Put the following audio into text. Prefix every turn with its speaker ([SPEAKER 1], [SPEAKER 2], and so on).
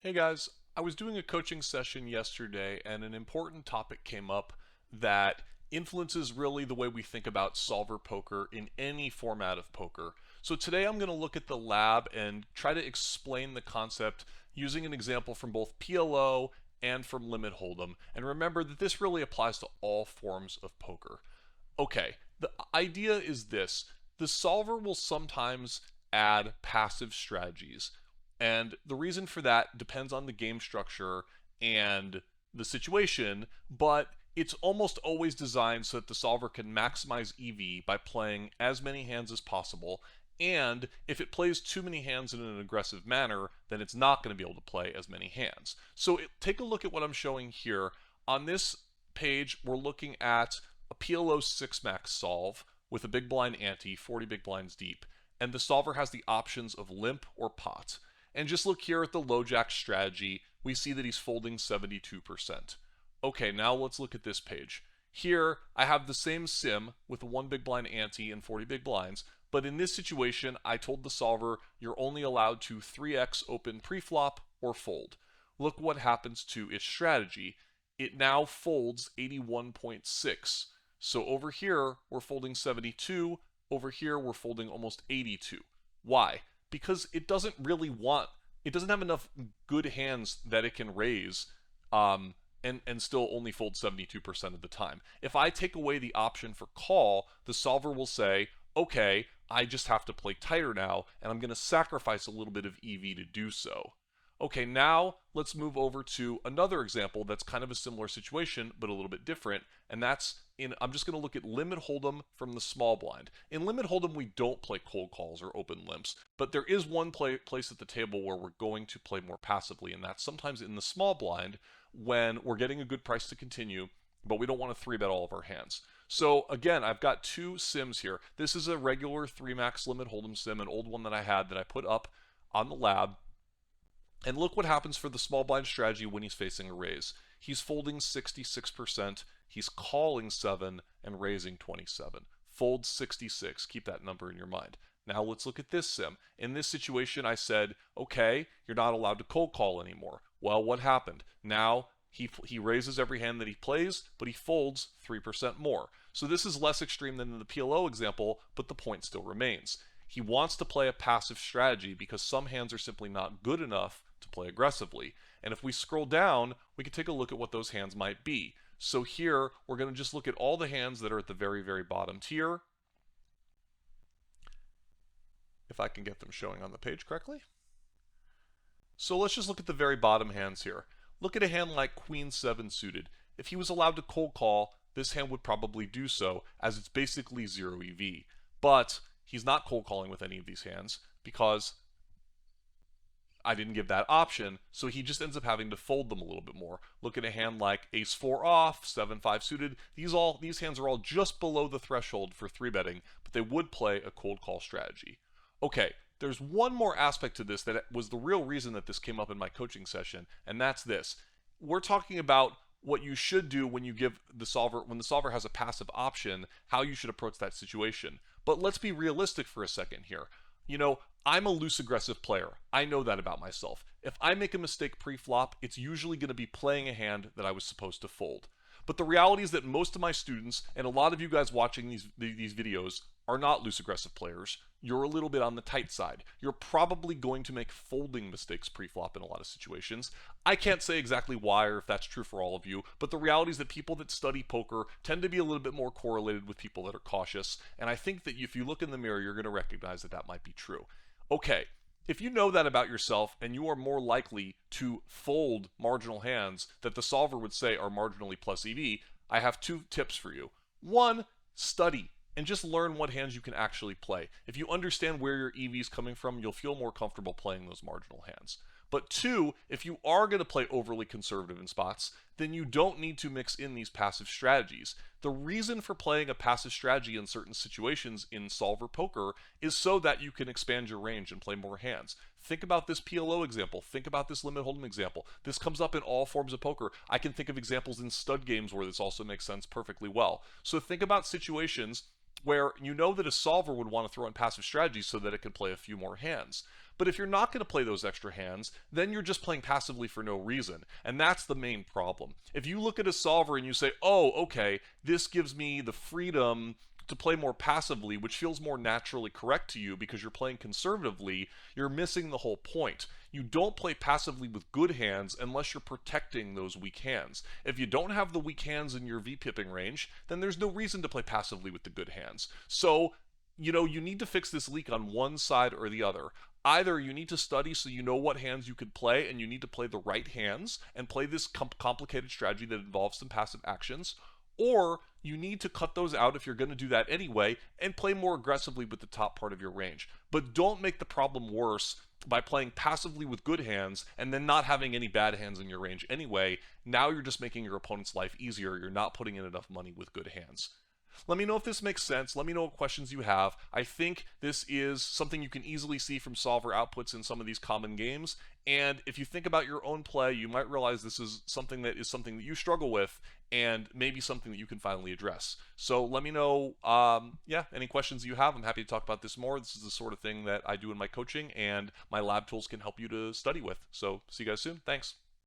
[SPEAKER 1] Hey guys, I was doing a coaching session yesterday and an important topic came up that influences really the way we think about solver poker in any format of poker. So today I'm going to look at the lab and try to explain the concept using an example from both PLO and from Limit Hold'em. And remember that this really applies to all forms of poker. Okay, the idea is this. The solver will sometimes add passive strategies. And the reason for that depends on the game structure and the situation, but it's almost always designed so that the solver can maximize EV by playing as many hands as possible. And if it plays too many hands in an aggressive manner, then it's not going to be able to play as many hands. So take a look at what I'm showing here. On this page, we're looking at a PLO 6 max solve with a big blind ante, 40 big blinds deep. And the solver has the options of limp or pot. And just look here at the low jack strategy, we see that he's folding 72%. Okay, now let's look at this page. Here, I have the same sim with a 1 big blind ante and 40 big blinds, but in this situation, I told the solver you're only allowed to 3x open preflop or fold. Look what happens to its strategy. It now folds 81.6. So over here, we're folding 72. Over here, we're folding almost 82. Why? Because it doesn't have enough good hands that it can raise and still only fold 72% of the time. If I take away the option for call, the solver will say, okay, I just have to play tighter now, and I'm going to sacrifice a little bit of EV to do so. Okay, now let's move over to another example that's kind of a similar situation, but a little bit different, and I'm just going to look at Limit Hold'em from the small blind. In Limit Hold'em, we don't play cold calls or open limps, but there is one place at the table where we're going to play more passively, and that's sometimes in the small blind when we're getting a good price to continue, but we don't want to 3-bet all of our hands. So again, I've got two sims here. This is a regular 3-max Limit Hold'em sim, an old one that I had that I put up on the lab. And look what happens for the small blind strategy when he's facing a raise. He's folding 66%, he's calling 7 and raising 27. Fold 66, keep that number in your mind. Now let's look at this sim. In this situation, I said, okay, you're not allowed to cold call anymore. Well, what happened? Now he raises every hand that he plays, but he folds 3% more. So this is less extreme than in the PLO example, but the point still remains. He wants to play a passive strategy because some hands are simply not good enough to play aggressively. And if we scroll down, we can take a look at what those hands might be. So here, we're going to just look at all the hands that are at the very, very bottom tier. If I can get them showing on the page correctly. So let's just look at the very bottom hands here. Look at a hand like Queen 7 suited. If he was allowed to cold call, this hand would probably do so, as it's basically 0 EV. But he's not cold calling with any of these hands because I didn't give that option, so he just ends up having to fold them a little bit more. Look at a hand like Ace 4 off, 7-5 suited. These hands are all just below the threshold for 3-betting, but they would play a cold call strategy. Okay, there's one more aspect to this that was the real reason that this came up in my coaching session, and that's this. We're talking about what you should do when you give the solver, when the solver has a passive option, how you should approach that situation. But let's be realistic for a second here. You know, I'm a loose aggressive player. I know that about myself. If I make a mistake pre-flop, it's usually going to be playing a hand that I was supposed to fold. But the reality is that most of my students, and a lot of you guys watching these videos, are not loose aggressive players. You're a little bit on the tight side. You're probably going to make folding mistakes pre-flop in a lot of situations. I can't say exactly why or if that's true for all of you, but the reality is that people that study poker tend to be a little bit more correlated with people that are cautious, and I think that if you look in the mirror, you're going to recognize that that might be true. Okay, if you know that about yourself and you are more likely to fold marginal hands that the solver would say are marginally plus EV, I have two tips for you. One, study and just learn what hands you can actually play. If you understand where your EV is coming from, you'll feel more comfortable playing those marginal hands. But two, if you are going to play overly conservative in spots, then you don't need to mix in these passive strategies. The reason for playing a passive strategy in certain situations in solver poker is so that you can expand your range and play more hands. Think about this PLO example. Think about this Limit Hold'em example. This comes up in all forms of poker. I can think of examples in stud games where this also makes sense perfectly well. So think about situations where you know that a solver would want to throw in passive strategies so that it can play a few more hands. But if you're not going to play those extra hands, then you're just playing passively for no reason. And that's the main problem. If you look at a solver and you say, oh, okay, this gives me the freedom to play more passively, which feels more naturally correct to you because you're playing conservatively, you're missing the whole point. You don't play passively with good hands unless you're protecting those weak hands. If you don't have the weak hands in your V-pipping range, then there's no reason to play passively with the good hands. So, you need to fix this leak on one side or the other. Either you need to study so you know what hands you could play and you need to play the right hands and play this complicated strategy that involves some passive actions, or you need to cut those out if you're going to do that anyway and play more aggressively with the top part of your range. But don't make the problem worse by playing passively with good hands and then not having any bad hands in your range anyway. Now you're just making your opponent's life easier. You're not putting in enough money with good hands. Let me know if this makes sense. Let me know what questions you have. I think this is something you can easily see from solver outputs in some of these common games. And if you think about your own play, you might realize this is something that you struggle with and maybe something that you can finally address. So let me know, any questions you have. I'm happy to talk about this more. This is the sort of thing that I do in my coaching and my lab tools can help you to study with. So see you guys soon. Thanks.